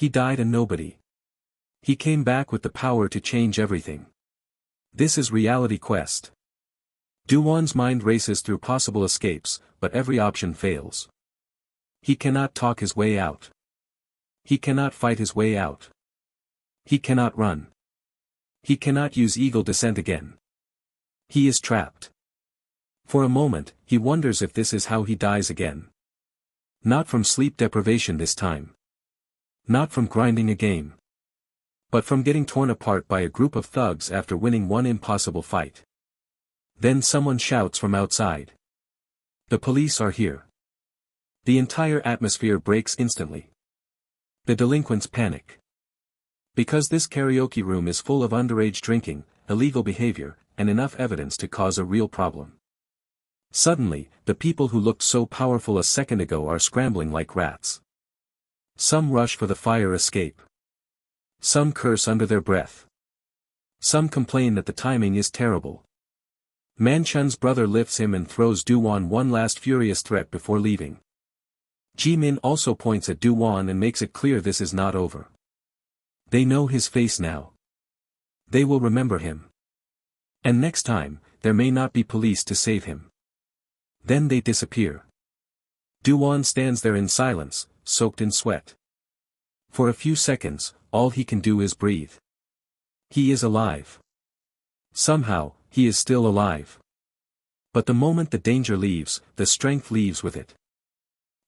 He died and nobody. He came back with the power to change everything. This is reality quest. Do-wan's mind races through possible escapes, but every option fails. He cannot talk his way out. He cannot fight his way out. He cannot run. He cannot use eagle descent again. He is trapped. For a moment, he wonders if this is how he dies again. Not from sleep deprivation this time. Not from grinding a game. But from getting torn apart by a group of thugs after winning one impossible fight. Then someone shouts from outside. The police are here. The entire atmosphere breaks instantly. The delinquents panic. Because this karaoke room is full of underage drinking, illegal behavior, and enough evidence to cause a real problem. Suddenly, the people who looked so powerful a second ago are scrambling like rats. Some rush for the fire escape. Some curse under their breath. Some complain that the timing is terrible. Manchun's brother lifts him and throws Do-wan one last furious threat before leaving. Ji-min also points at Do-wan and makes it clear this is not over. They know his face now. They will remember him. And next time, there may not be police to save him. Then they disappear. Do-wan stands there in silence, soaked in sweat. For a few seconds, all he can do is breathe. He is alive. Somehow, he is still alive. But the moment the danger leaves, the strength leaves with it.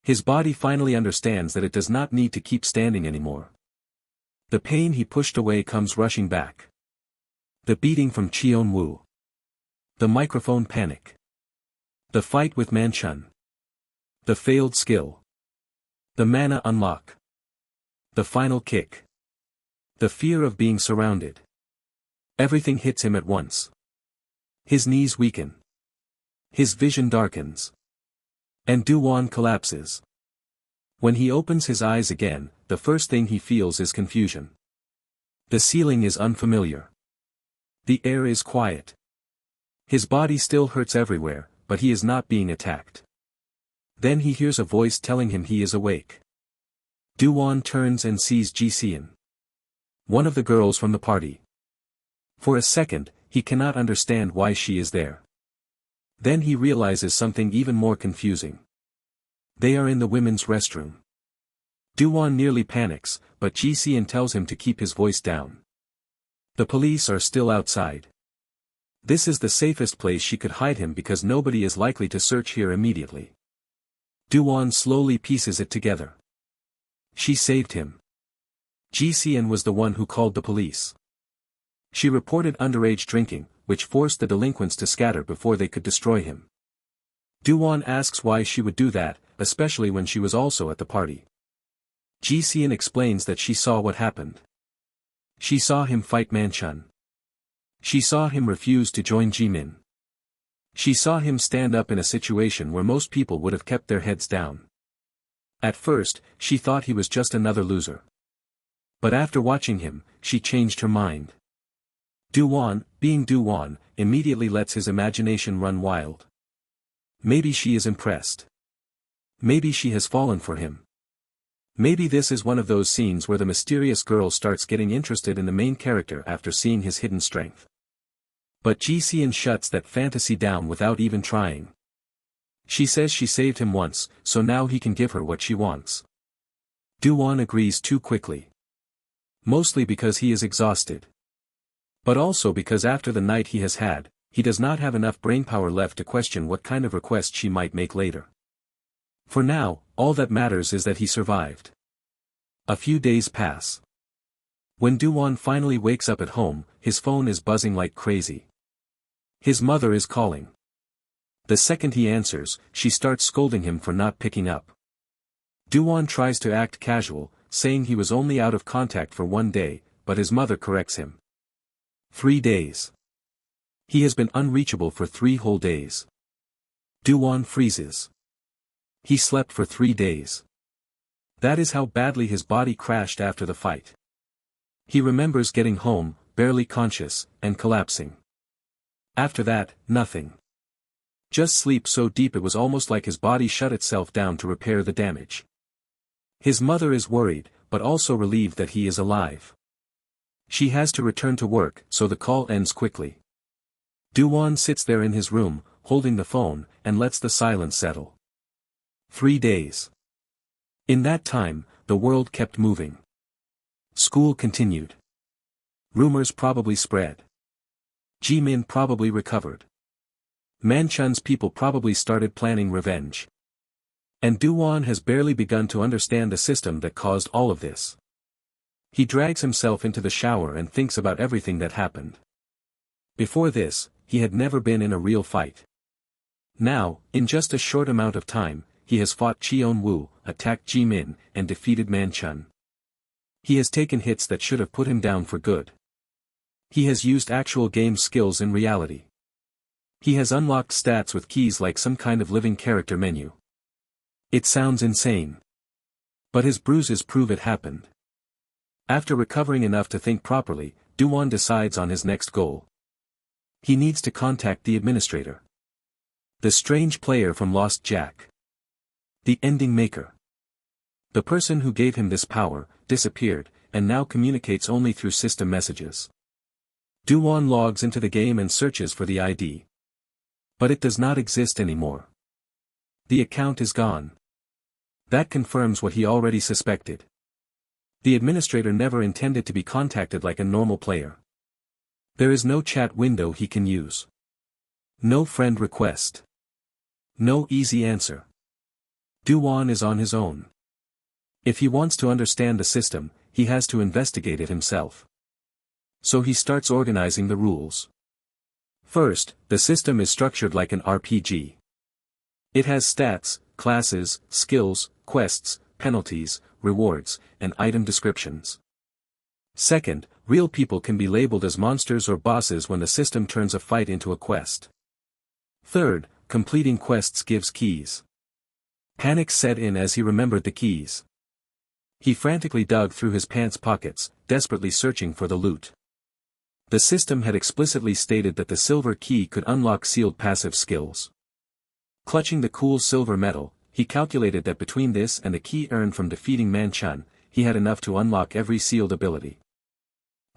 His body finally understands that it does not need to keep standing anymore. The pain he pushed away comes rushing back. The beating from Cheon-woo. The microphone panic. The fight with Manchun. The failed skill. The mana unlock. The final kick. The fear of being surrounded. Everything hits him at once. His knees weaken. His vision darkens. And Do-wan collapses. When he opens his eyes again, the first thing he feels is confusion. The ceiling is unfamiliar. The air is quiet. His body still hurts everywhere, but he is not being attacked. Then he hears a voice telling him he is awake. Do-wan turns and sees Ji-seon. One of the girls from the party. For a second, he cannot understand why she is there. Then he realizes something even more confusing. They are in the women's restroom. Do-wan nearly panics, but Ji-seon tells him to keep his voice down. The police are still outside. This is the safest place she could hide him because nobody is likely to search here immediately. Do-wan slowly pieces it together. She saved him. Ji-seon was the one who called the police. She reported underage drinking, which forced the delinquents to scatter before they could destroy him. Do-wan asks why she would do that, especially when she was also at the party. Ji-seon explains that she saw what happened. She saw him fight Manchun. She saw him refuse to join Ji-min. She saw him stand up in a situation where most people would have kept their heads down. At first, she thought he was just another loser. But after watching him, she changed her mind. Do-wan, being Do-wan, immediately lets his imagination run wild. Maybe she is impressed. Maybe she has fallen for him. Maybe this is one of those scenes where the mysterious girl starts getting interested in the main character after seeing his hidden strength. But Ji-seon shuts that fantasy down without even trying. She says she saved him once, so now he can give her what she wants. Do-wan agrees too quickly. Mostly because he is exhausted. But also because after the night he has had, he does not have enough brainpower left to question what kind of request she might make later. For now, all that matters is that he survived. A few days pass. When Do-wan finally wakes up at home, his phone is buzzing like crazy. His mother is calling. The second he answers, she starts scolding him for not picking up. Do-wan tries to act casual, saying he was only out of contact for 1 day, but his mother corrects him. 3 days. He has been unreachable for 3 whole days. Do-wan freezes. He slept for 3 days. That is how badly his body crashed after the fight. He remembers getting home, barely conscious, and collapsing. After that, nothing. Just sleep so deep it was almost like his body shut itself down to repair the damage. His mother is worried, but also relieved that he is alive. She has to return to work, so the call ends quickly. Do-wan sits there in his room, holding the phone, and lets the silence settle. 3 days. In that time, the world kept moving. School continued. Rumors probably spread. Jimin probably recovered. Manchun's people probably started planning revenge. And Do-wan has barely begun to understand the system that caused all of this. He drags himself into the shower and thinks about everything that happened. Before this, he had never been in a real fight. Now, in just a short amount of time, he has fought Cheon-woo, attacked Jimin, and defeated Manchun. He has taken hits that should have put him down for good. He has used actual game skills in reality. He has unlocked stats with keys like some kind of living character menu. It sounds insane. But his bruises prove it happened. After recovering enough to think properly, Do-wan decides on his next goal. He needs to contact the administrator. The strange player from Lost Jack. The ending maker. The person who gave him this power, disappeared, and now communicates only through system messages. Do-wan logs into the game and searches for the ID. But it does not exist anymore. The account is gone. That confirms what he already suspected. The administrator never intended to be contacted like a normal player. There is no chat window he can use. No friend request. No easy answer. Do-wan is on his own. If he wants to understand the system, he has to investigate it himself. So he starts organizing the rules. First, the system is structured like an RPG. It has stats, classes, skills, quests, penalties, rewards, and item descriptions. Second, real people can be labeled as monsters or bosses when the system turns a fight into a quest. Third, completing quests gives keys. Panic set in as he remembered the keys. He frantically dug through his pants pockets, desperately searching for the loot. The system had explicitly stated that the silver key could unlock sealed passive skills. Clutching the cool silver metal, he calculated that between this and the key earned from defeating Manchun, he had enough to unlock every sealed ability.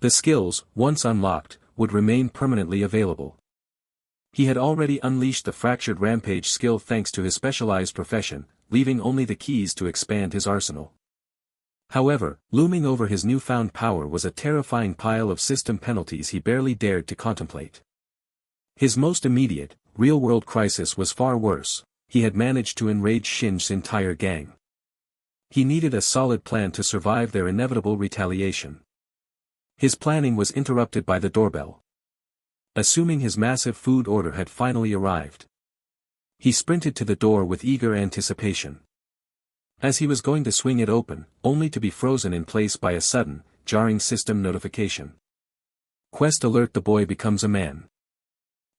The skills, once unlocked, would remain permanently available. He had already unleashed the Fractured Rampage skill thanks to his specialized profession, leaving only the keys to expand his arsenal. However, looming over his newfound power was a terrifying pile of system penalties he barely dared to contemplate. His most immediate, real-world crisis was far worse. He had managed to enrage Shin's entire gang. He needed a solid plan to survive their inevitable retaliation. His planning was interrupted by the doorbell. Assuming his massive food order had finally arrived, he sprinted to the door with eager anticipation. As he was going to swing it open, only to be frozen in place by a sudden, jarring system notification. Quest alert: the boy becomes a man.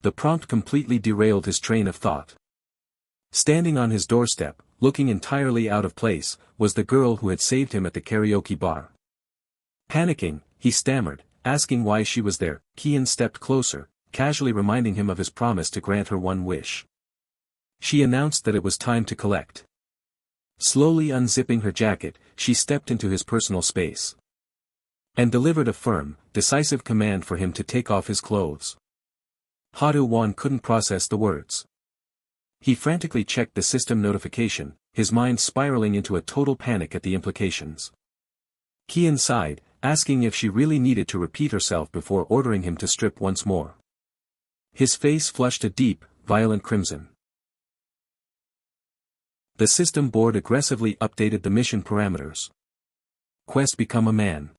The prompt completely derailed his train of thought. Standing on his doorstep, looking entirely out of place, was the girl who had saved him at the karaoke bar. Panicking, he stammered, asking why she was there. Kian stepped closer, casually reminding him of his promise to grant her one wish. She announced that it was time to collect. Slowly unzipping her jacket, she stepped into his personal space. And delivered a firm, decisive command for him to take off his clothes. Do-wan couldn't process the words. He frantically checked the system notification, his mind spiraling into a total panic at the implications. Kian sighed, asking if she really needed to repeat herself before ordering him to strip once more. His face flushed a deep, violent crimson. The system board aggressively updated the mission parameters. Quest: become a man.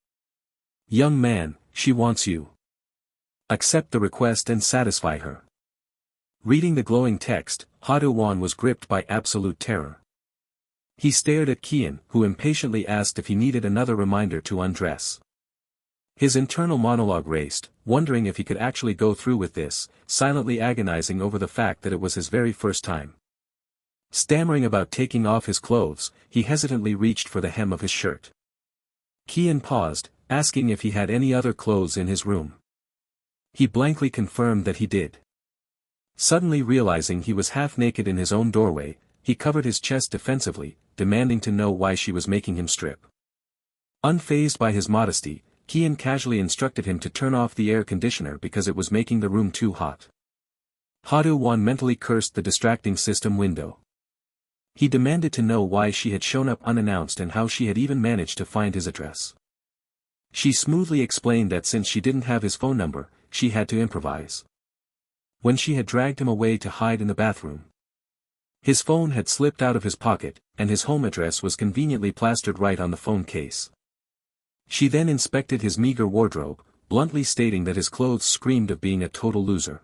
Young man, she wants you. Accept the request and satisfy her. Reading the glowing text, Do-wan was gripped by absolute terror. He stared at Kian, who impatiently asked if he needed another reminder to undress. His internal monologue raced, wondering if he could actually go through with this, silently agonizing over the fact that it was his very first time. Stammering about taking off his clothes, he hesitantly reached for the hem of his shirt. Kian paused, asking if he had any other clothes in his room. He blankly confirmed that he did. Suddenly realizing he was half naked in his own doorway, he covered his chest defensively, demanding to know why she was making him strip. Unfazed by his modesty, Kian casually instructed him to turn off the air conditioner because it was making the room too hot. Do-wan mentally cursed the distracting system window. He demanded to know why she had shown up unannounced and how she had even managed to find his address. She smoothly explained that since she didn't have his phone number, she had to improvise. When she had dragged him away to hide in the bathroom, his phone had slipped out of his pocket, and his home address was conveniently plastered right on the phone case. She then inspected his meager wardrobe, bluntly stating that his clothes screamed of being a total loser.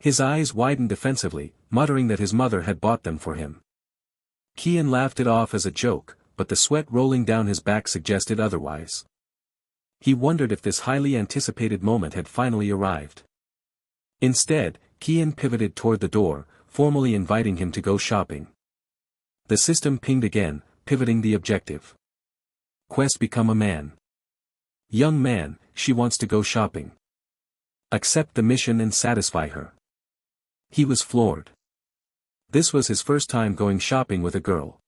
His eyes widened defensively, muttering that his mother had bought them for him. Kian laughed it off as a joke, but the sweat rolling down his back suggested otherwise. He wondered if this highly anticipated moment had finally arrived. Instead, Kian pivoted toward the door, formally inviting him to go shopping. The system pinged again, pivoting the objective. Quest become a man. Young man, she wants to go shopping. Accept the mission and satisfy her. He was floored. This was his first time going shopping with a girl.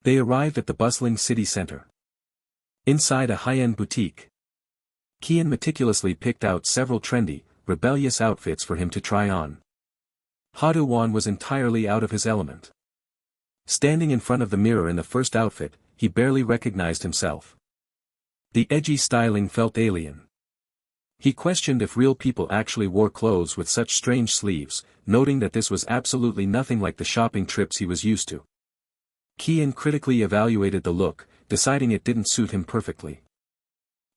They arrived at the bustling city center. Inside a high-end boutique, Kian meticulously picked out several trendy, rebellious outfits for him to try on. Do-wan was entirely out of his element. Standing in front of the mirror in the first outfit, he barely recognized himself. The edgy styling felt alien. He questioned if real people actually wore clothes with such strange sleeves, noting that this was absolutely nothing like the shopping trips he was used to. Kian critically evaluated the look, deciding it didn't suit him perfectly.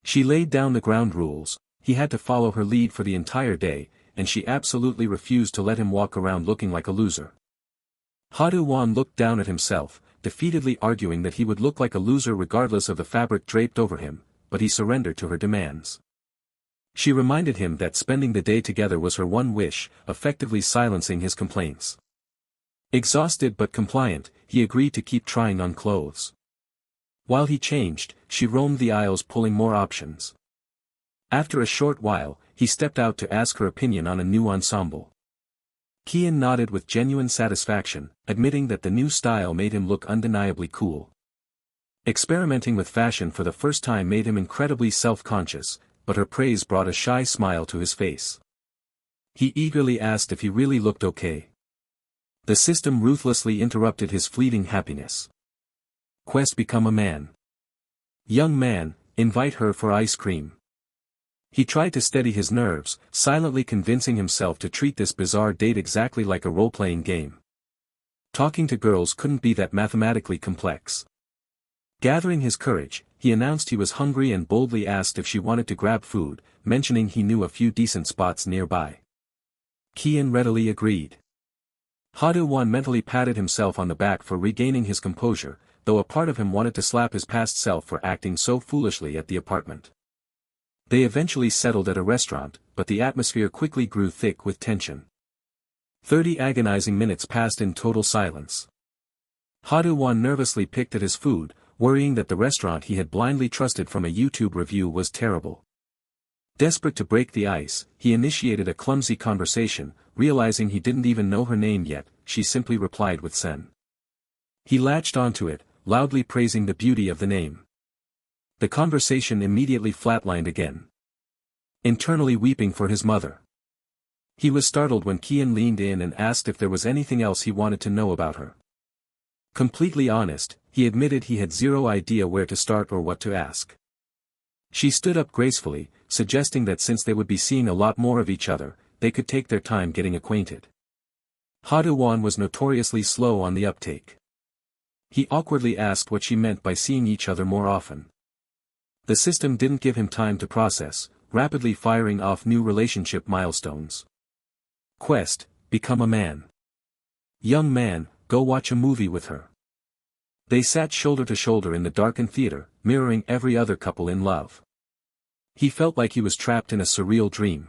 She laid down the ground rules, he had to follow her lead for the entire day, and she absolutely refused to let him walk around looking like a loser. Do-wan looked down at himself, defeatedly arguing that he would look like a loser regardless of the fabric draped over him, but he surrendered to her demands. She reminded him that spending the day together was her one wish, effectively silencing his complaints. Exhausted but compliant, he agreed to keep trying on clothes. While he changed, she roamed the aisles pulling more options. After a short while, he stepped out to ask her opinion on a new ensemble. Kian nodded with genuine satisfaction, admitting that the new style made him look undeniably cool. Experimenting with fashion for the first time made him incredibly self-conscious, but her praise brought a shy smile to his face. He eagerly asked if he really looked okay. The system ruthlessly interrupted his fleeting happiness. Quest become a man. Young man, invite her for ice cream. He tried to steady his nerves, silently convincing himself to treat this bizarre date exactly like a role-playing game. Talking to girls couldn't be that mathematically complex. Gathering his courage, he announced he was hungry and boldly asked if she wanted to grab food, mentioning he knew a few decent spots nearby. Kian readily agreed. Do-wan mentally patted himself on the back for regaining his composure, though a part of him wanted to slap his past self for acting so foolishly at the apartment. They eventually settled at a restaurant, but the atmosphere quickly grew thick with tension. 30 agonizing minutes passed in total silence. Do-wan nervously picked at his food, worrying that the restaurant he had blindly trusted from a YouTube review was terrible. Desperate to break the ice, he initiated a clumsy conversation, realizing he didn't even know her name yet. She simply replied with sen. He latched onto it, loudly praising the beauty of the name. The conversation immediately flatlined again. Internally weeping for his mother. He was startled when Kian leaned in and asked if there was anything else he wanted to know about her. Completely honest, he admitted he had zero idea where to start or what to ask. She stood up gracefully, suggesting that since they would be seeing a lot more of each other, they could take their time getting acquainted. Do-wan was notoriously slow on the uptake. He awkwardly asked what she meant by seeing each other more often. The system didn't give him time to process, rapidly firing off new relationship milestones. Quest, become a man. Young man, go watch a movie with her. They sat shoulder to shoulder in the darkened theater, mirroring every other couple in love. He felt like he was trapped in a surreal dream.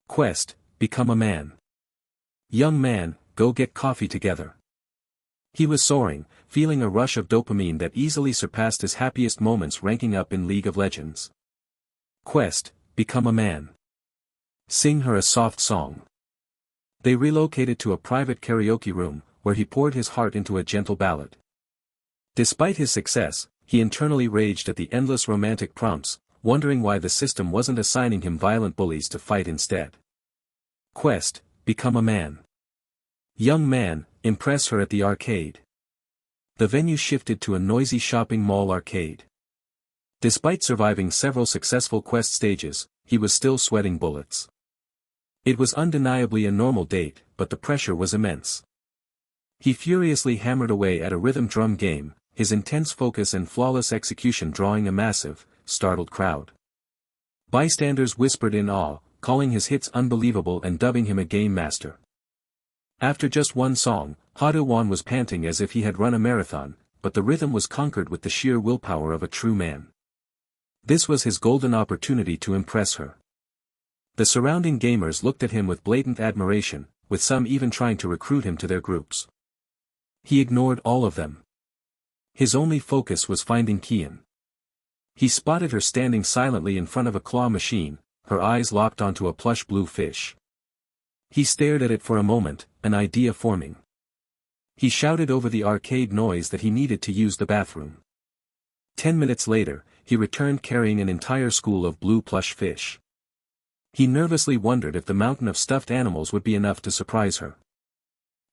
Quest, become a man. Young man, go get coffee together. He was soaring, feeling a rush of dopamine that easily surpassed his happiest moments, ranking up in League of Legends. Quest, become a man. Sing her a soft song. They relocated to a private karaoke room, where he poured his heart into a gentle ballad. Despite his success, he internally raged at the endless romantic prompts, wondering why the system wasn't assigning him violent bullies to fight instead. Quest: become a man. Young man, impress her at the arcade. The venue shifted to a noisy shopping mall arcade. Despite surviving several successful quest stages, he was still sweating bullets. It was undeniably a normal date, but the pressure was immense. He furiously hammered away at a rhythm drum game, his intense focus and flawless execution drawing a massive, startled crowd. Bystanders whispered in awe, calling his hits unbelievable and dubbing him a game master. After just one song, Do-wan was panting as if he had run a marathon, but the rhythm was conquered with the sheer willpower of a true man. This was his golden opportunity to impress her. The surrounding gamers looked at him with blatant admiration, with some even trying to recruit him to their groups. He ignored all of them. His only focus was finding Kian. He spotted her standing silently in front of a claw machine, her eyes locked onto a plush blue fish. He stared at it for a moment, an idea forming. He shouted over the arcade noise that he needed to use the bathroom. 10 minutes later, he returned carrying an entire school of blue plush fish. He nervously wondered if the mountain of stuffed animals would be enough to surprise her.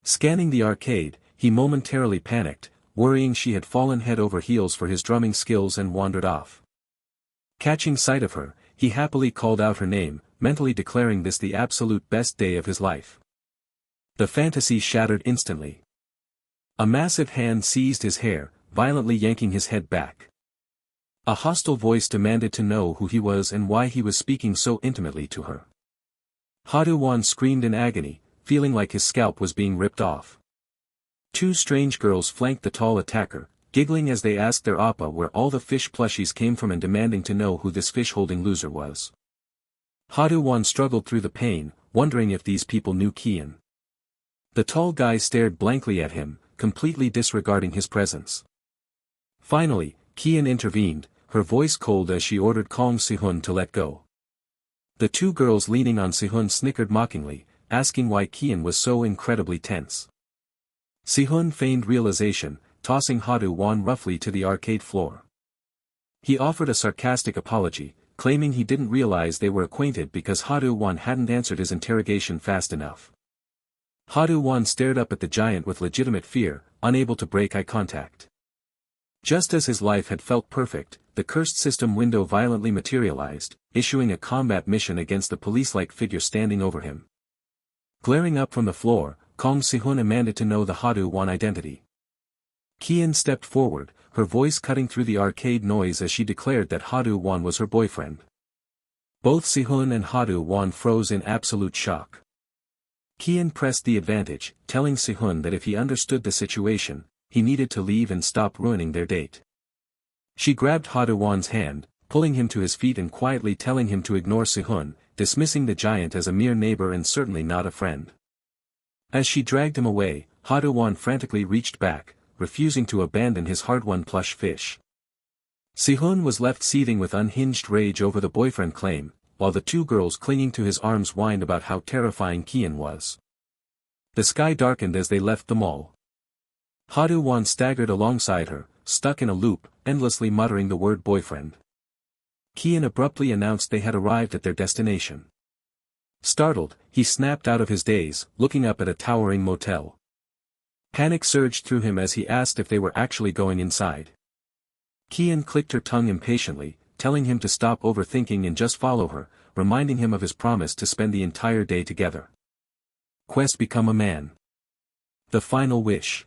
Scanning the arcade, he momentarily panicked, worrying she had fallen head over heels for his drumming skills and wandered off. Catching sight of her, he happily called out her name, mentally declaring this the absolute best day of his life. The fantasy shattered instantly. A massive hand seized his hair, violently yanking his head back. A hostile voice demanded to know who he was and why he was speaking so intimately to her. Do-wan screamed in agony, feeling like his scalp was being ripped off. Two strange girls flanked the tall attacker, giggling as they asked their appa where all the fish plushies came from and demanding to know who this fish-holding loser was. Do-wan struggled through the pain, wondering if these people knew Kian. The tall guy stared blankly at him, completely disregarding his presence. Finally, Kian intervened, her voice cold as she ordered Kong Sehun to let go. The two girls leaning on Sehun snickered mockingly, asking why Kian was so incredibly tense. Sehun feigned realization, tossing Do-wan roughly to the arcade floor. He offered a sarcastic apology, claiming he didn't realize they were acquainted because Do-wan hadn't answered his interrogation fast enough. Do-wan stared up at the giant with legitimate fear, unable to break eye contact. Just as his life had felt perfect, the cursed system window violently materialized, issuing a combat mission against the police-like figure standing over him. Glaring up from the floor, Kong Sehun demanded to know the Do-wan identity. Kian stepped forward, her voice cutting through the arcade noise as she declared that Do-wan was her boyfriend. Both Sehun and Do-wan froze in absolute shock. Kian pressed the advantage, telling Sehun that if he understood the situation, he needed to leave and stop ruining their date. She grabbed Do-wan's hand, pulling him to his feet and quietly telling him to ignore Sehun, dismissing the giant as a mere neighbor and certainly not a friend. As she dragged him away, Do-wan frantically reached back, refusing to abandon his hard-won plush fish. Sehun was left seething with unhinged rage over the boyfriend claim, while the two girls clinging to his arms whined about how terrifying Kian was. The sky darkened as they left the mall. Do-wan staggered alongside her, stuck in a loop, endlessly muttering the word boyfriend. Kian abruptly announced they had arrived at their destination. Startled, he snapped out of his daze, looking up at a towering motel. Panic surged through him as he asked if they were actually going inside. Kian clicked her tongue impatiently, telling him to stop overthinking and just follow her, reminding him of his promise to spend the entire day together. Quest: become a man. The final wish.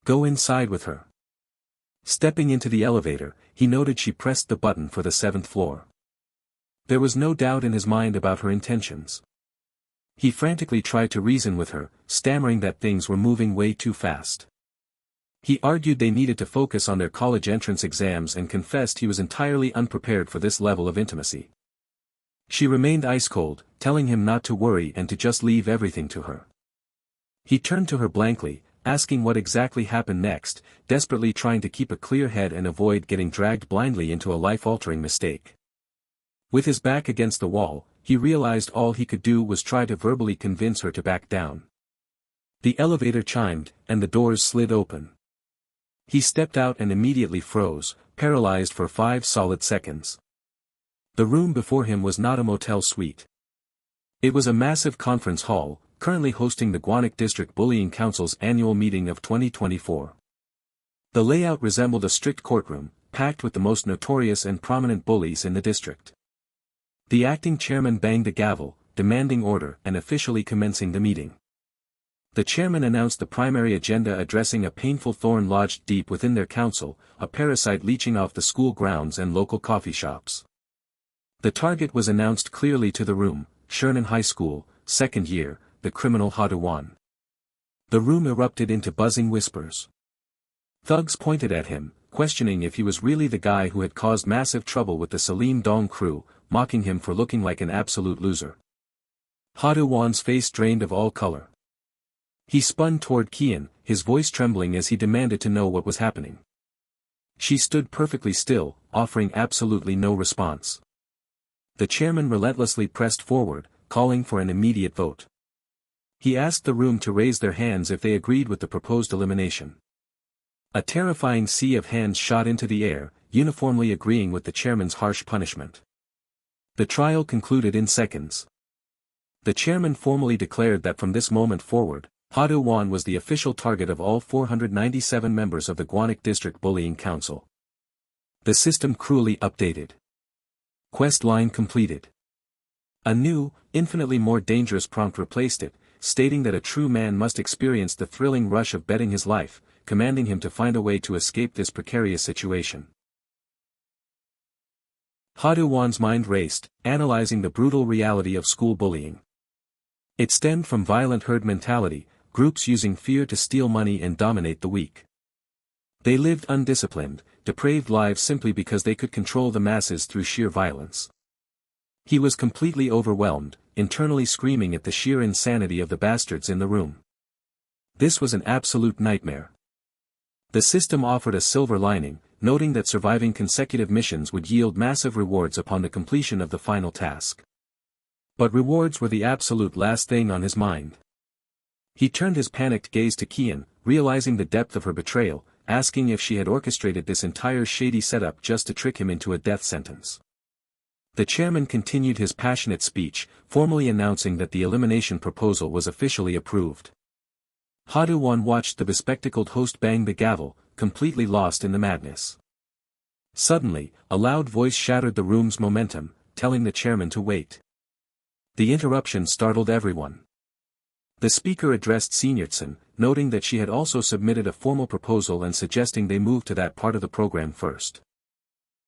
Go inside with her. Stepping into the elevator, he noted she pressed the button for the 7th floor. There was no doubt in his mind about her intentions. He frantically tried to reason with her, stammering that things were moving way too fast. He argued they needed to focus on their college entrance exams and confessed he was entirely unprepared for this level of intimacy. She remained ice-cold, telling him not to worry and to just leave everything to her. He turned to her blankly, asking what exactly happened next, desperately trying to keep a clear head and avoid getting dragged blindly into a life-altering mistake. With his back against the wall, he realized all he could do was try to verbally convince her to back down. The elevator chimed, and the doors slid open. He stepped out and immediately froze, paralyzed for 5 solid seconds. The room before him was not a motel suite. It was a massive conference hall, currently hosting the Gwanek District Bullying Council's annual meeting of 2024. The layout resembled a strict courtroom, packed with the most notorious and prominent bullies in the district. The acting chairman banged a gavel, demanding order and officially commencing the meeting. The chairman announced the primary agenda, addressing a painful thorn lodged deep within their council, a parasite leeching off the school grounds and local coffee shops. The target was announced clearly to the room: Shernan High School, second year, the criminal Do-wan. The room erupted into buzzing whispers. Thugs pointed at him, questioning if he was really the guy who had caused massive trouble with the Salim Dong crew, mocking him for looking like an absolute loser. Do-wan's face drained of all color. He spun toward Kian, his voice trembling as he demanded to know what was happening. She stood perfectly still, offering absolutely no response. The chairman relentlessly pressed forward, calling for an immediate vote. He asked the room to raise their hands if they agreed with the proposed elimination. A terrifying sea of hands shot into the air, uniformly agreeing with the chairman's harsh punishment. The trial concluded in seconds. The chairman formally declared that from this moment forward, Do-wan was the official target of all 497 members of the Gwanek District Bullying Council. The system cruelly updated. Quest line completed. A new, infinitely more dangerous prompt replaced it, stating that a true man must experience the thrilling rush of betting his life, commanding him to find a way to escape this precarious situation. Do-wan's mind raced, analyzing the brutal reality of school bullying. It stemmed from violent herd mentality, groups using fear to steal money and dominate the weak. They lived undisciplined, depraved lives simply because they could control the masses through sheer violence. He was completely overwhelmed, internally screaming at the sheer insanity of the bastards in the room. This was an absolute nightmare. The system offered a silver lining, noting that surviving consecutive missions would yield massive rewards upon the completion of the final task. But rewards were the absolute last thing on his mind. He turned his panicked gaze to Kian, realizing the depth of her betrayal, asking if she had orchestrated this entire shady setup just to trick him into a death sentence. The chairman continued his passionate speech, formally announcing that the elimination proposal was officially approved. Do-wan watched the bespectacled host bang the gavel, completely lost in the madness. Suddenly, a loud voice shattered the room's momentum, telling the chairman to wait. The interruption startled everyone. The speaker addressed Seniortson, noting that she had also submitted a formal proposal and suggesting they move to that part of the program first.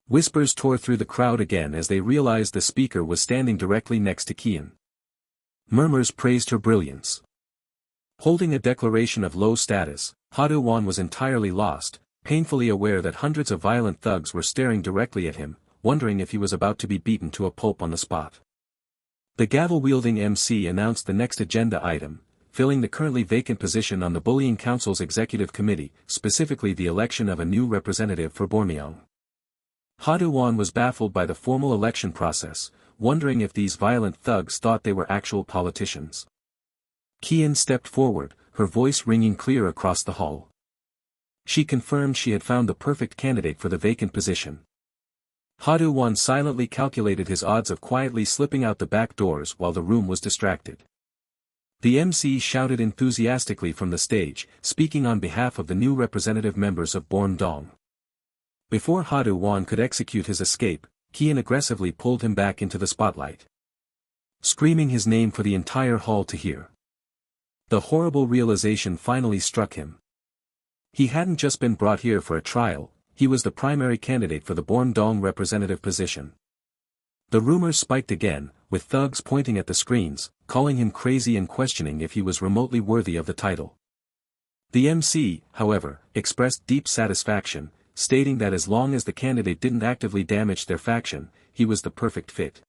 Whispers tore through the crowd again as they realized the speaker was standing directly next to Kian. Murmurs praised her brilliance. Holding a declaration of low status, Do-wan was entirely lost, painfully aware that hundreds of violent thugs were staring directly at him, wondering if he was about to be beaten to a pulp on the spot. The gavel-wielding MC announced the next agenda item, filling the currently vacant position on the Bullying Council's Executive Committee, specifically the election of a new representative for Bormyong. Do-wan was baffled by the formal election process, wondering if these violent thugs thought they were actual politicians. Kian stepped forward, her voice ringing clear across the hall. She confirmed she had found the perfect candidate for the vacant position. Do-wan silently calculated his odds of quietly slipping out the back doors while the room was distracted. The MC shouted enthusiastically from the stage, speaking on behalf of the new representative members of Born-dong. Before Do-wan could execute his escape, Kian aggressively pulled him back into the spotlight, screaming his name for the entire hall to hear. The horrible realization finally struck him. He hadn't just been brought here for a trial, he was the primary candidate for the Born-dong representative position. The rumors spiked again, with thugs pointing at the screens, calling him crazy and questioning if he was remotely worthy of the title. The MC, however, expressed deep satisfaction, stating that as long as the candidate didn't actively damage their faction, he was the perfect fit.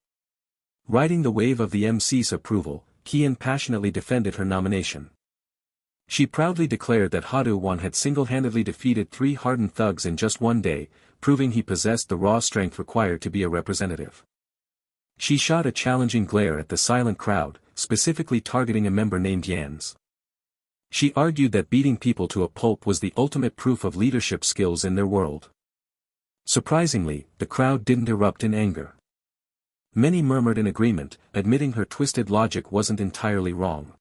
Riding the wave of the MC's approval, Kian passionately defended her nomination. She proudly declared that Do-wan had single-handedly defeated 3 hardened thugs in just one day, proving he possessed the raw strength required to be a representative. She shot a challenging glare at the silent crowd, specifically targeting a member named Yans. She argued that beating people to a pulp was the ultimate proof of leadership skills in their world. Surprisingly, the crowd didn't erupt in anger. Many murmured in agreement, admitting her twisted logic wasn't entirely wrong.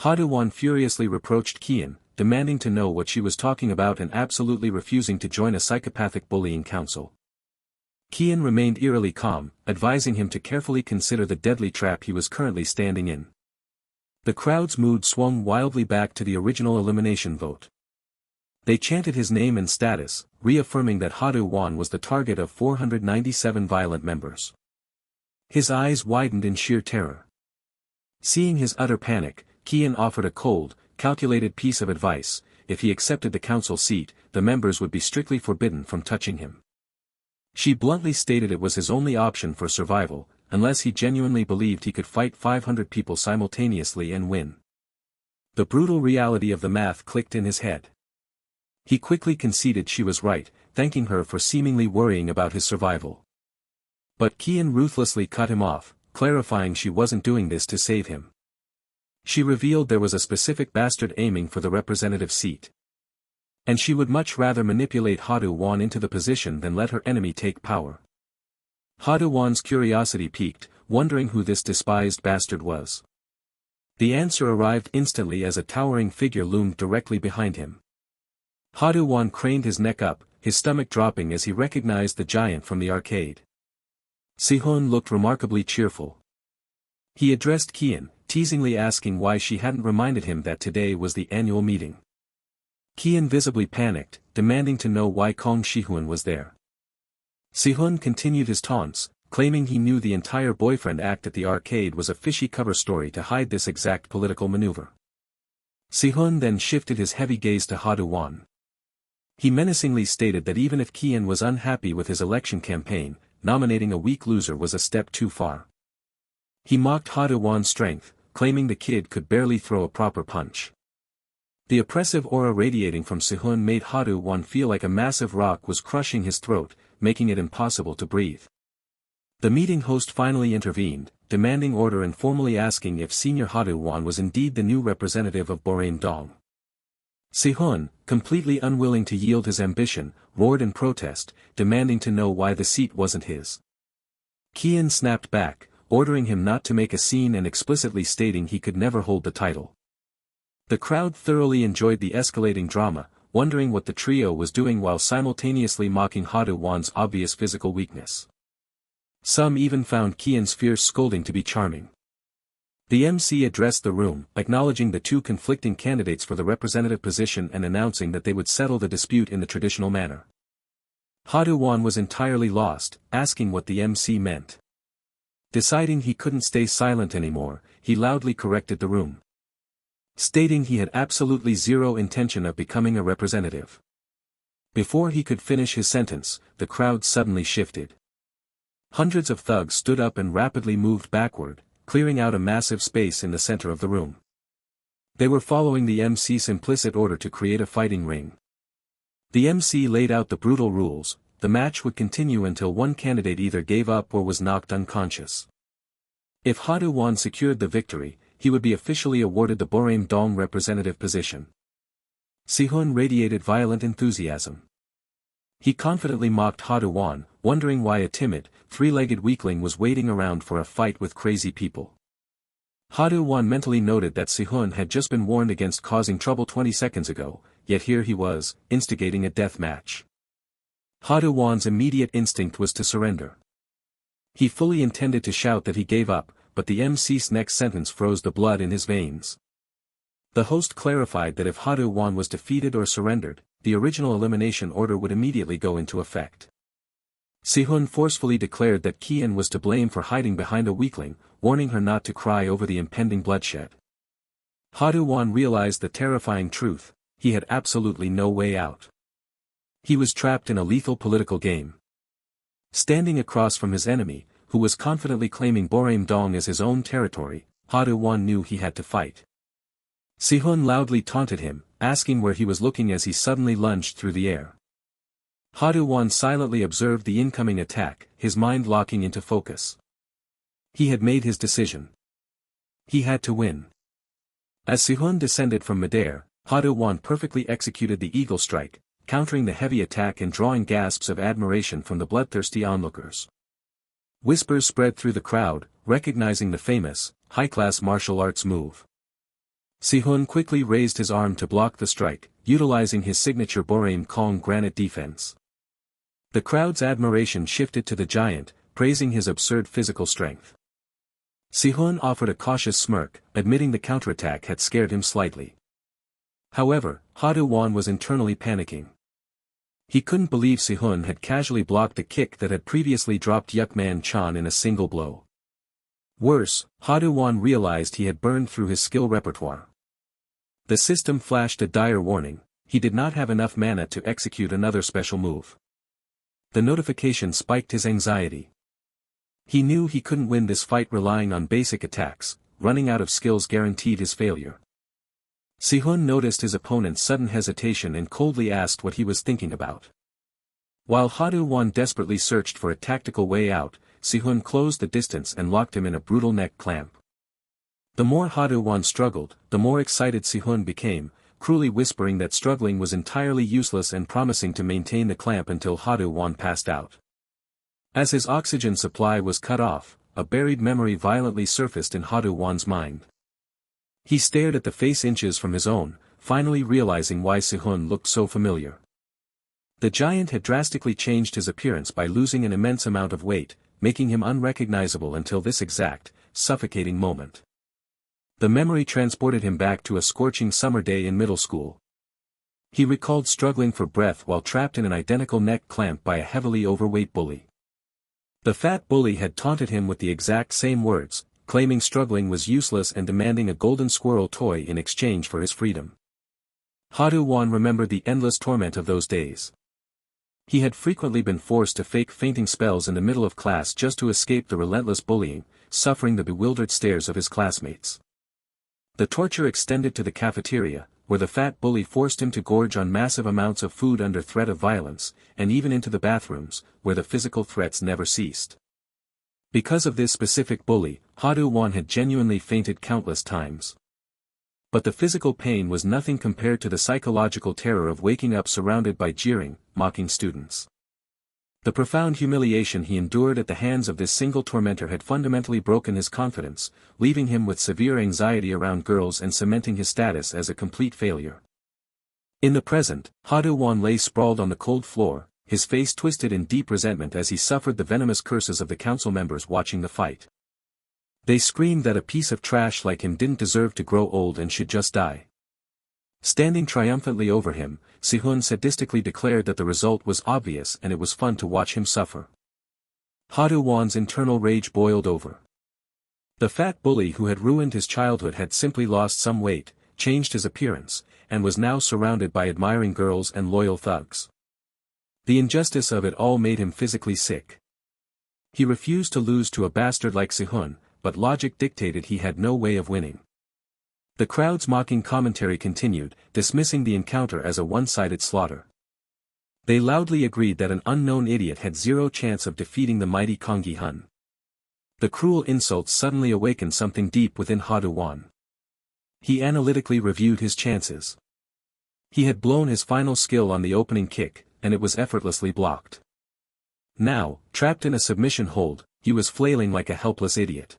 Do-wan furiously reproached Kian, demanding to know what she was talking about and absolutely refusing to join a psychopathic bullying council. Kian remained eerily calm, advising him to carefully consider the deadly trap he was currently standing in. The crowd's mood swung wildly back to the original elimination vote. They chanted his name and status, reaffirming that Do-wan was the target of 497 violent members. His eyes widened in sheer terror. Seeing his utter panic, Kian offered a cold, calculated piece of advice: if he accepted the council seat, the members would be strictly forbidden from touching him. She bluntly stated it was his only option for survival, unless he genuinely believed he could fight 500 people simultaneously and win. The brutal reality of the math clicked in his head. He quickly conceded she was right, thanking her for seemingly worrying about his survival. But Kian ruthlessly cut him off, clarifying she wasn't doing this to save him. She revealed there was a specific bastard aiming for the representative seat. And she would much rather manipulate Do-wan into the position than let her enemy take power. Do-wan's curiosity piqued, wondering who this despised bastard was. The answer arrived instantly as a towering figure loomed directly behind him. Do-wan craned his neck up, his stomach dropping as he recognized the giant from the arcade. Sehun looked remarkably cheerful. He addressed Kian, teasingly asking why she hadn't reminded him that today was the annual meeting. Kian visibly panicked, demanding to know why Kong Shihun was there. Sehun continued his taunts, claiming he knew the entire boyfriend act at the arcade was a fishy cover story to hide this exact political maneuver. Sehun then shifted his heavy gaze to Do-wan. He menacingly stated that even if Kian was unhappy with his election campaign, nominating a weak loser was a step too far. He mocked Do-wan's strength, claiming the kid could barely throw a proper punch. The oppressive aura radiating from Sehun made Do-wan feel like a massive rock was crushing his throat, making it impossible to breathe. The meeting host finally intervened, demanding order and formally asking if Senior Do-wan was indeed the new representative of Boraim-dong. Sehun, completely unwilling to yield his ambition, roared in protest, demanding to know why the seat wasn't his. Kian snapped back, ordering him not to make a scene and explicitly stating he could never hold the title. The crowd thoroughly enjoyed the escalating drama, wondering what the trio was doing while simultaneously mocking Do-wan's obvious physical weakness. Some even found Kian's fierce scolding to be charming. The MC addressed the room, acknowledging the two conflicting candidates for the representative position and announcing that they would settle the dispute in the traditional manner. Do-wan was entirely lost, asking what the MC meant. Deciding he couldn't stay silent anymore, he loudly corrected the room, stating he had absolutely zero intention of becoming a representative. Before he could finish his sentence, the crowd suddenly shifted. Hundreds of thugs stood up and rapidly moved backward, clearing out a massive space in the center of the room. They were following the MC's implicit order to create a fighting ring. The MC laid out the brutal rules: the match would continue until one candidate either gave up or was knocked unconscious. If Do-wan secured the victory, he would be officially awarded the Boraim-dong representative position. Sehun radiated violent enthusiasm. He confidently mocked Do-wan, wondering why a timid, three-legged weakling was waiting around for a fight with crazy people. Do-wan mentally noted that Sehun had just been warned against causing trouble 20 seconds ago, yet here he was, instigating a death match. Do-wan's immediate instinct was to surrender. He fully intended to shout that he gave up, but the MC's next sentence froze the blood in his veins. The host clarified that if Do-wan was defeated or surrendered, the original elimination order would immediately go into effect. Sehun forcefully declared that Kian was to blame for hiding behind a weakling, warning her not to cry over the impending bloodshed. Do-wan realized the terrifying truth: he had absolutely no way out. He was trapped in a lethal political game. Standing across from his enemy, who was confidently claiming Boraim-dong as his own territory, Do-wan knew he had to fight. Sehun loudly taunted him, asking where he was looking as he suddenly lunged through the air. Do-wan silently observed the incoming attack, his mind locking into focus. He had made his decision. He had to win. As Sihun descended from midair, Do-wan perfectly executed the eagle strike, countering the heavy attack and drawing gasps of admiration from the bloodthirsty onlookers. Whispers spread through the crowd, recognizing the famous, high-class martial arts move. Sihun quickly raised his arm to block the strike, utilizing his signature Boraim Kong granite defense. The crowd's admiration shifted to the giant, praising his absurd physical strength. Sihun offered a cautious smirk, admitting the counterattack had scared him slightly. However, Do-wan was internally panicking. He couldn't believe Sihun had casually blocked the kick that had previously dropped Yukman Chan in a single blow. Worse, Do-wan realized he had burned through his skill repertoire. The system flashed a dire warning: he did not have enough mana to execute another special move. The notification spiked his anxiety. He knew he couldn't win this fight relying on basic attacks, running out of skills guaranteed his failure. Sihun noticed his opponent's sudden hesitation and coldly asked what he was thinking about. While Do-wan desperately searched for a tactical way out, Sihun closed the distance and locked him in a brutal neck clamp. The more Do-wan struggled, the more excited Sihun became, cruelly whispering that struggling was entirely useless and promising to maintain the clamp until Do-wan passed out. As his oxygen supply was cut off, a buried memory violently surfaced in Do-wan's mind. He stared at the face inches from his own, finally realizing why Sihun looked so familiar. The giant had drastically changed his appearance by losing an immense amount of weight, making him unrecognizable until this exact, suffocating moment. The memory transported him back to a scorching summer day in middle school. He recalled struggling for breath while trapped in an identical neck clamp by a heavily overweight bully. The fat bully had taunted him with the exact same words, claiming struggling was useless and demanding a golden squirrel toy in exchange for his freedom. Do-wan remembered the endless torment of those days. He had frequently been forced to fake fainting spells in the middle of class just to escape the relentless bullying, suffering the bewildered stares of his classmates. The torture extended to the cafeteria, where the fat bully forced him to gorge on massive amounts of food under threat of violence, and even into the bathrooms, where the physical threats never ceased. Because of this specific bully, Do-wan had genuinely fainted countless times. But the physical pain was nothing compared to the psychological terror of waking up surrounded by jeering, mocking students. The profound humiliation he endured at the hands of this single tormentor had fundamentally broken his confidence, leaving him with severe anxiety around girls and cementing his status as a complete failure. In the present, Do-wan lay sprawled on the cold floor, his face twisted in deep resentment as he suffered the venomous curses of the council members watching the fight. They screamed that a piece of trash like him didn't deserve to grow old and should just die. Standing triumphantly over him, Sihun sadistically declared that the result was obvious and it was fun to watch him suffer. Do-wan's internal rage boiled over. The fat bully who had ruined his childhood had simply lost some weight, changed his appearance, and was now surrounded by admiring girls and loyal thugs. The injustice of it all made him physically sick. He refused to lose to a bastard like Sihun, but logic dictated he had no way of winning. The crowd's mocking commentary continued, dismissing the encounter as a one-sided slaughter. They loudly agreed that an unknown idiot had zero chance of defeating the mighty Kong Gi-hun. The cruel insults suddenly awakened something deep within Do-wan. He analytically reviewed his chances. He had blown his final skill on the opening kick, and it was effortlessly blocked. Now, trapped in a submission hold, he was flailing like a helpless idiot.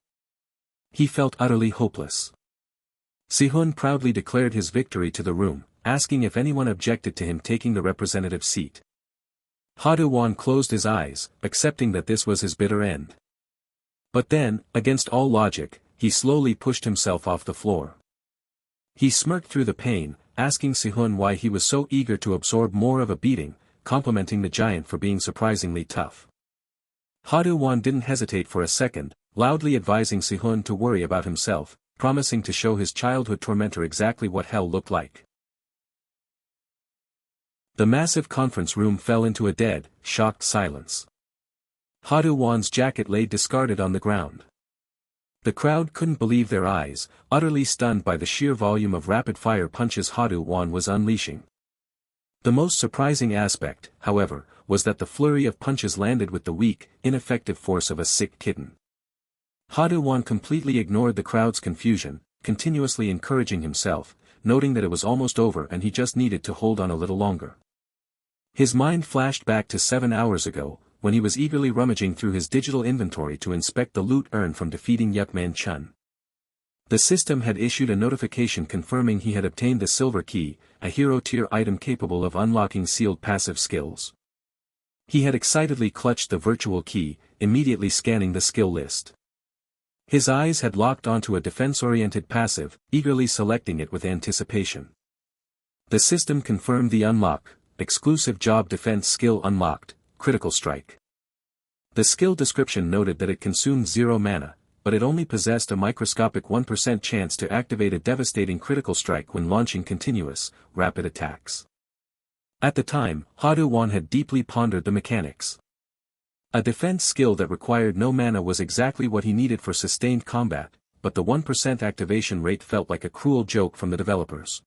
He felt utterly hopeless. Sihun proudly declared his victory to the room, asking if anyone objected to him taking the representative seat. Do-wan closed his eyes, accepting that this was his bitter end. But then, against all logic, he slowly pushed himself off the floor. He smirked through the pain, asking Sihun why he was so eager to absorb more of a beating, complimenting the giant for being surprisingly tough. Do-wan didn't hesitate for a second, loudly advising Sihun to worry about himself, promising to show his childhood tormentor exactly what hell looked like. The massive conference room fell into a dead, shocked silence. Do-wan's jacket lay discarded on the ground. The crowd couldn't believe their eyes, utterly stunned by the sheer volume of rapid-fire punches Do-wan was unleashing. The most surprising aspect, however, was that the flurry of punches landed with the weak, ineffective force of a sick kitten. Do-wan completely ignored the crowd's confusion, continuously encouraging himself, noting that it was almost over and he just needed to hold on a little longer. His mind flashed back to 7 hours ago, when he was eagerly rummaging through his digital inventory to inspect the loot earned from defeating Yukman Chun. The system had issued a notification confirming he had obtained the Silver Key, a hero-tier item capable of unlocking sealed passive skills. He had excitedly clutched the virtual key, immediately scanning the skill list. His eyes had locked onto a defense-oriented passive, eagerly selecting it with anticipation. The system confirmed the unlock, exclusive job defense skill unlocked, critical strike. The skill description noted that it consumed 0 mana, but it only possessed a microscopic 1% chance to activate a devastating critical strike when launching continuous, rapid attacks. At the time, Do-wan had deeply pondered the mechanics. A defense skill that required no mana was exactly what he needed for sustained combat, but the 1% activation rate felt like a cruel joke from the developers.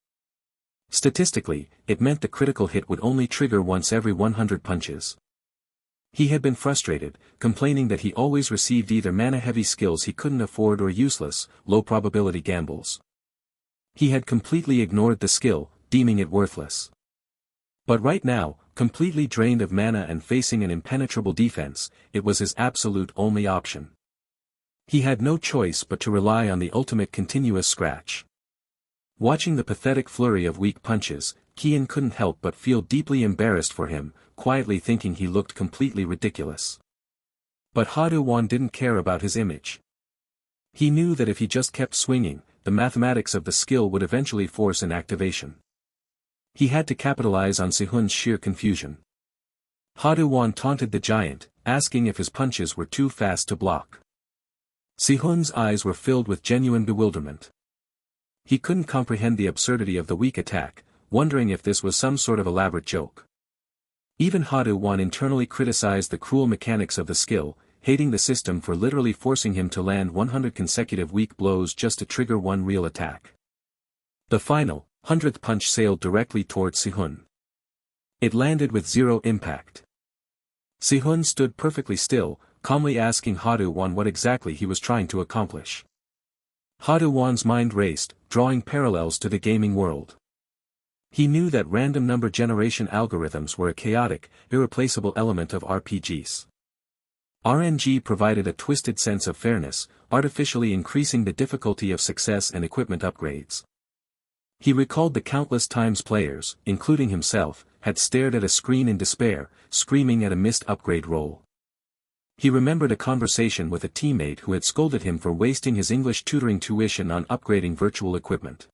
Statistically, it meant the critical hit would only trigger once every 100 punches. He had been frustrated, complaining that he always received either mana-heavy skills he couldn't afford or useless, low-probability gambles. He had completely ignored the skill, deeming it worthless. But right now, completely drained of mana and facing an impenetrable defense, it was his absolute only option. He had no choice but to rely on the ultimate continuous scratch. Watching the pathetic flurry of weak punches, Kian couldn't help but feel deeply embarrassed for him, quietly thinking he looked completely ridiculous. But Do-wan didn't care about his image. He knew that if he just kept swinging, the mathematics of the skill would eventually force an activation. He had to capitalize on Sehun's sheer confusion. Do-wan taunted the giant, asking if his punches were too fast to block. Sehun's eyes were filled with genuine bewilderment. He couldn't comprehend the absurdity of the weak attack, wondering if this was some sort of elaborate joke. Even Do-wan internally criticized the cruel mechanics of the skill, hating the system for literally forcing him to land 100 consecutive weak blows just to trigger one real attack. The final, 100th punch sailed directly towards Sehun. It landed with 0 impact. Sehun stood perfectly still, calmly asking Do-wan what exactly he was trying to accomplish. Do-wan's mind raced, drawing parallels to the gaming world. He knew that random number generation algorithms were a chaotic, irreplaceable element of RPGs. RNG provided a twisted sense of fairness, artificially increasing the difficulty of success and equipment upgrades. He recalled the countless times players, including himself, had stared at a screen in despair, screaming at a missed upgrade roll. He remembered a conversation with a teammate who had scolded him for wasting his English tutoring tuition on upgrading virtual equipment.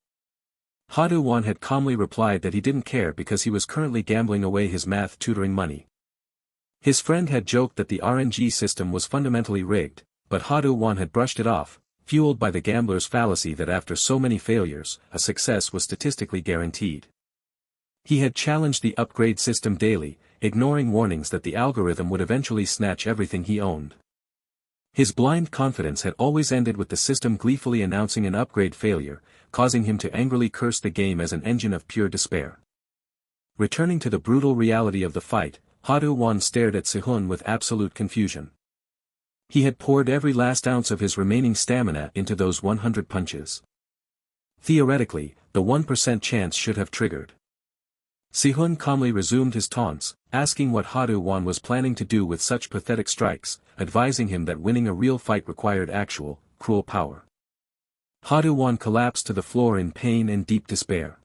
Do-wan had calmly replied that he didn't care because he was currently gambling away his math tutoring money. His friend had joked that the RNG system was fundamentally rigged, but Do-wan had brushed it off, fueled by the gambler's fallacy that after so many failures, a success was statistically guaranteed. He had challenged the upgrade system daily, ignoring warnings that the algorithm would eventually snatch everything he owned. His blind confidence had always ended with the system gleefully announcing an upgrade failure, causing him to angrily curse the game as an engine of pure despair. Returning to the brutal reality of the fight, Do-wan stared at Sehun with absolute confusion. He had poured every last ounce of his remaining stamina into those 100 punches. Theoretically, the 1% chance should have triggered. Sehun calmly resumed his taunts, asking what Do-wan was planning to do with such pathetic strikes, advising him that winning a real fight required actual, cruel power. Do-wan collapsed to the floor in pain and deep despair.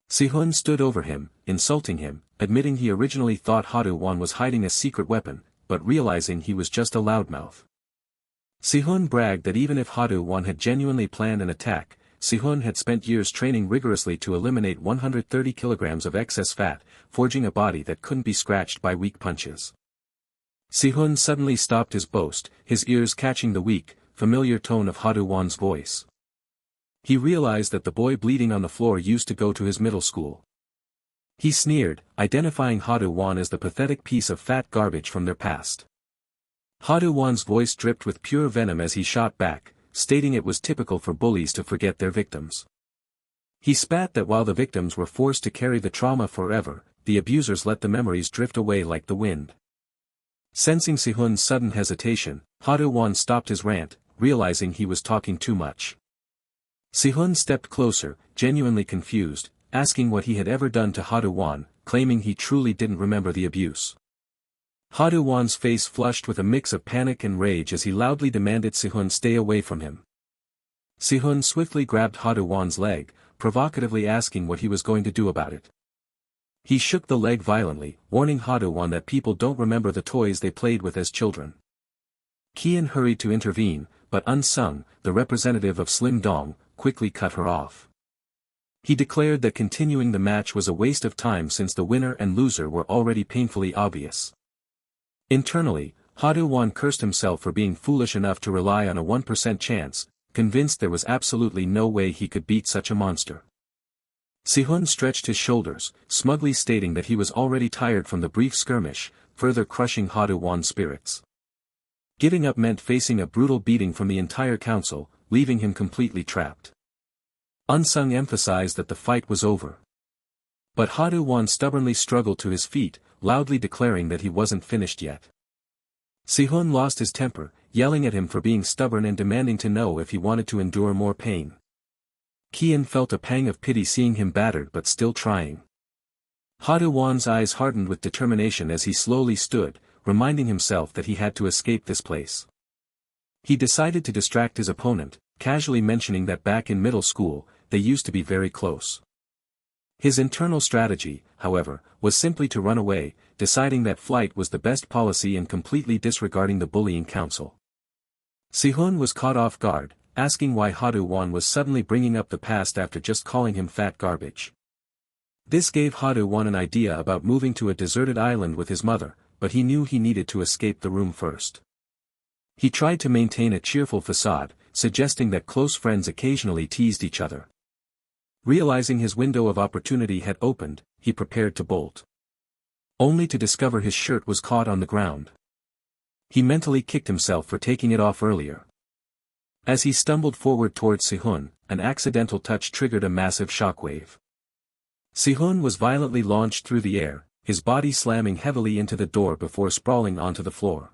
Sehun stood over him, insulting him, admitting he originally thought Do-wan was hiding a secret weapon, but realizing he was just a loudmouth. Sehun bragged that even if Do-wan had genuinely planned an attack, Sehun had spent years training rigorously to eliminate 130 kilograms of excess fat, forging a body that couldn't be scratched by weak punches. Sehun suddenly stopped his boast, his ears catching the weak, familiar tone of Do-wan's voice. He realized that the boy bleeding on the floor used to go to his middle school. He sneered, identifying Do-wan as the pathetic piece of fat garbage from their past. Do-wan's voice dripped with pure venom as he shot back, stating it was typical for bullies to forget their victims. He spat that while the victims were forced to carry the trauma forever, the abusers let the memories drift away like the wind. Sensing Sehun's sudden hesitation, Do-wan stopped his rant, realizing he was talking too much. Sehun stepped closer, genuinely confused, asking what he had ever done to Do-wan, claiming he truly didn't remember the abuse. Do-wan's face flushed with a mix of panic and rage as he loudly demanded Sehun stay away from him. Sehun swiftly grabbed Do-wan's leg, provocatively asking what he was going to do about it. He shook the leg violently, warning Do-wan that people don't remember the toys they played with as children. Kian hurried to intervene, but Unsung, the representative of Slim Dong, quickly cut her off. He declared that continuing the match was a waste of time since the winner and loser were already painfully obvious. Internally, Do-wan cursed himself for being foolish enough to rely on a 1% chance, convinced there was absolutely no way he could beat such a monster. Sehun stretched his shoulders, smugly stating that he was already tired from the brief skirmish, further crushing Do-wan's spirits. Giving up meant facing a brutal beating from the entire council, leaving him completely trapped. Unsung emphasized that the fight was over. But Do-wan stubbornly struggled to his feet, loudly declaring that he wasn't finished yet. Sehun lost his temper, yelling at him for being stubborn and demanding to know if he wanted to endure more pain. Kian felt a pang of pity seeing him battered but still trying. Do-wan's eyes hardened with determination as he slowly stood, reminding himself that he had to escape this place. He decided to distract his opponent, casually mentioning that back in middle school, they used to be very close. His internal strategy, however, was simply to run away, deciding that flight was the best policy and completely disregarding the bullying council. Sehun was caught off guard, asking why Do-wan was suddenly bringing up the past after just calling him fat garbage. This gave Do-wan an idea about moving to a deserted island with his mother, but he knew he needed to escape the room first. He tried to maintain a cheerful facade, suggesting that close friends occasionally teased each other. Realizing his window of opportunity had opened, he prepared to bolt. Only to discover his shirt was caught on the ground. He mentally kicked himself for taking it off earlier. As he stumbled forward towards Sehun, an accidental touch triggered a massive shockwave. Sehun was violently launched through the air, his body slamming heavily into the door before sprawling onto the floor.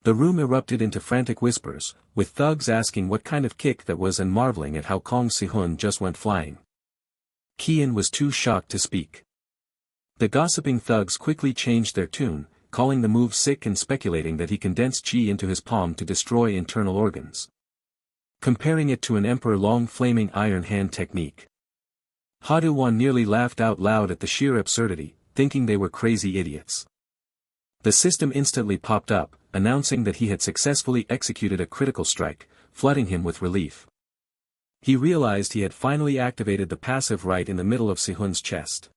The room erupted into frantic whispers, with thugs asking what kind of kick that was and marveling at how Sehun just went flying. Kian was too shocked to speak. The gossiping thugs quickly changed their tune, calling the move sick and speculating that he condensed chi into his palm to destroy internal organs. Comparing it to an emperor long flaming iron hand technique. Do-wan nearly laughed out loud at the sheer absurdity, thinking they were crazy idiots. The system instantly popped up, announcing that he had successfully executed a critical strike, flooding him with relief. He realized he had finally activated the passive right in the middle of Sehun's chest.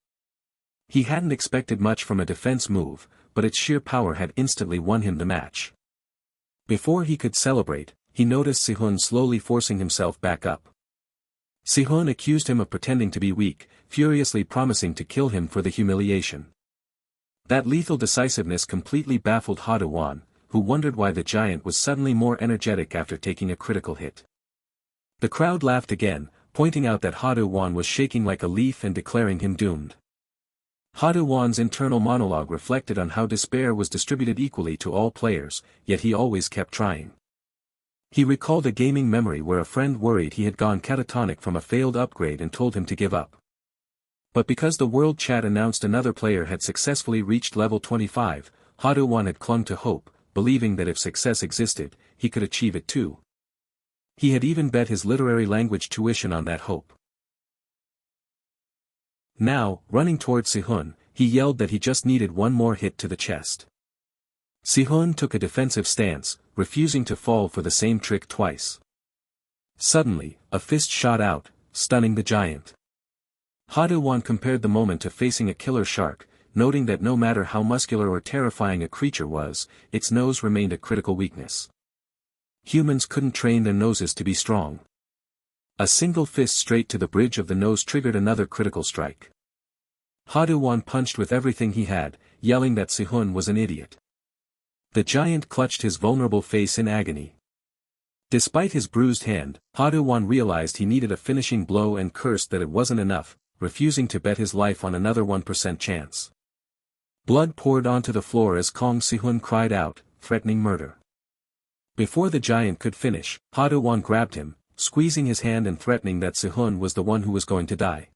He hadn't expected much from a defense move, but its sheer power had instantly won him the match. Before he could celebrate, he noticed Sehun slowly forcing himself back up. Sehun accused him of pretending to be weak, furiously promising to kill him for the humiliation. That lethal decisiveness completely baffled Do-wan, who wondered why the giant was suddenly more energetic after taking a critical hit. The crowd laughed again, pointing out that Do-wan was shaking like a leaf and declaring him doomed. Do-wan's internal monologue reflected on how despair was distributed equally to all players, yet he always kept trying. He recalled a gaming memory where a friend worried he had gone catatonic from a failed upgrade and told him to give up. But because the world chat announced another player had successfully reached level 25, Do-wan had clung to hope, believing that if success existed, he could achieve it too. He had even bet his literary language tuition on that hope. Now, running towards Sehun, he yelled that he just needed one more hit to the chest. Sehun took a defensive stance, refusing to fall for the same trick twice. Suddenly, a fist shot out, stunning the giant. Do-wan compared the moment to facing a killer shark, noting that no matter how muscular or terrifying a creature was, its nose remained a critical weakness. Humans couldn't train their noses to be strong. A single fist straight to the bridge of the nose triggered another critical strike. Do-wan punched with everything he had, yelling that Sehun was an idiot. The giant clutched his vulnerable face in agony. Despite his bruised hand, Do-wan realized he needed a finishing blow and cursed that it wasn't enough, refusing to bet his life on another 1% chance. Blood poured onto the floor as Sehun cried out, threatening murder. Before the giant could finish, Do-wan grabbed him, squeezing his hand and threatening that Sehun was the one who was going to die.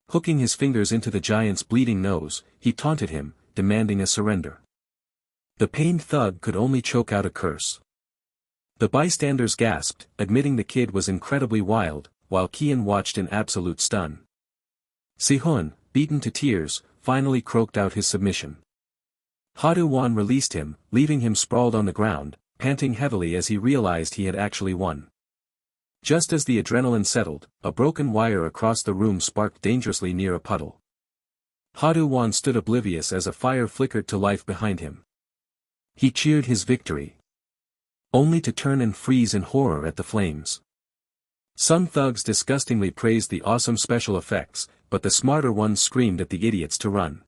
Hooking his fingers into the giant's bleeding nose, he taunted him, demanding a surrender. The pained thug could only choke out a curse. The bystanders gasped, admitting the kid was incredibly wild, while Kian watched in absolute stun. Sehun, beaten to tears, finally croaked out his submission. Do-wan released him, leaving him sprawled on the ground, panting heavily as he realized he had actually won. Just as the adrenaline settled, a broken wire across the room sparked dangerously near a puddle. Do-wan stood oblivious as a fire flickered to life behind him. He cheered his victory, only to turn and freeze in horror at the flames. Some thugs disgustingly praised the awesome special effects, but the smarter ones screamed at the idiots to run.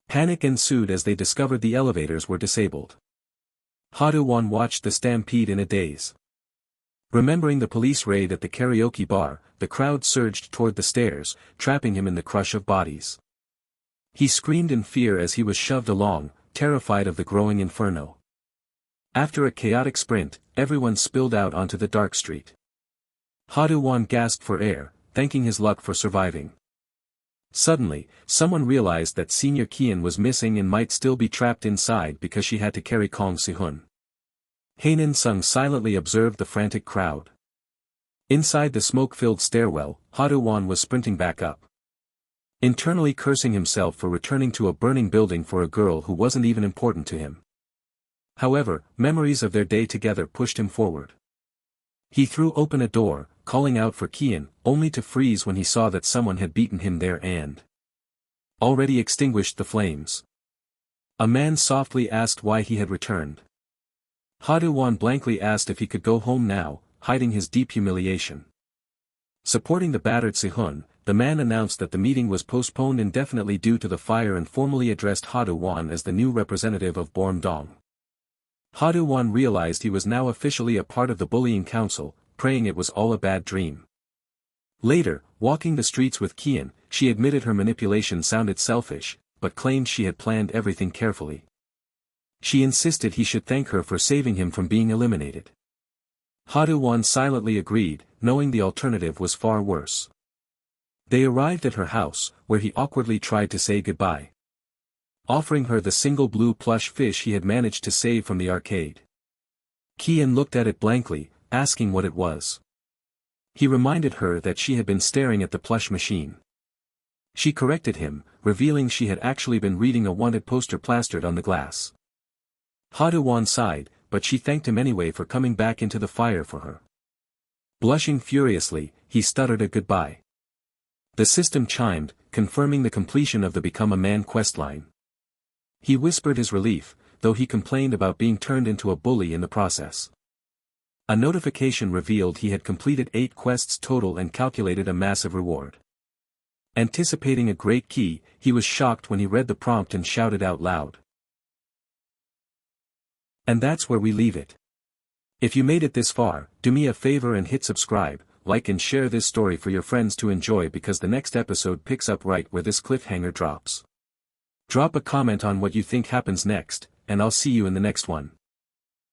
Panic ensued as they discovered the elevators were disabled. Do-wan watched the stampede in a daze. Remembering the police raid at the karaoke bar, the crowd surged toward the stairs, trapping him in the crush of bodies. He screamed in fear as he was shoved along, terrified of the growing inferno. After a chaotic sprint, everyone spilled out onto the dark street. Do-wan gasped for air, thanking his luck for surviving. Suddenly, someone realized that Senior Kian was missing and might still be trapped inside because she had to carry Kong Sehun. Haenin Sung silently observed the frantic crowd. Inside the smoke-filled stairwell, Do-wan was sprinting back up, internally cursing himself for returning to a burning building for a girl who wasn't even important to him. However, memories of their day together pushed him forward. He threw open a door, calling out for Kian, only to freeze when he saw that someone had beaten him there and already extinguished the flames. A man softly asked why he had returned. Do-wan blankly asked if he could go home now, hiding his deep humiliation. Supporting the battered Sehun, the man announced that the meeting was postponed indefinitely due to the fire and formally addressed Do-wan as the new representative of Borm-dong. Do-wan realized he was now officially a part of the bullying council, praying it was all a bad dream. Later, walking the streets with Kian, she admitted her manipulation sounded selfish, but claimed she had planned everything carefully. She insisted he should thank her for saving him from being eliminated. Do-wan silently agreed, knowing the alternative was far worse. They arrived at her house, where he awkwardly tried to say goodbye, offering her the single blue plush fish he had managed to save from the arcade. Kian looked at it blankly, asking what it was. He reminded her that she had been staring at the plush machine. She corrected him, revealing she had actually been reading a wanted poster plastered on the glass. Do-wan sighed, but she thanked him anyway for coming back into the fire for her. Blushing furiously, he stuttered a goodbye. The system chimed, confirming the completion of the Become a Man questline. He whispered his relief, though he complained about being turned into a bully in the process. A notification revealed he had completed 8 quests total and calculated a massive reward. Anticipating a great key, he was shocked when he read the prompt and shouted out loud. And that's where we leave it. If you made it this far, do me a favor and hit subscribe, like and share this story for your friends to enjoy because the next episode picks up right where this cliffhanger drops. Drop a comment on what you think happens next, and I'll see you in the next one.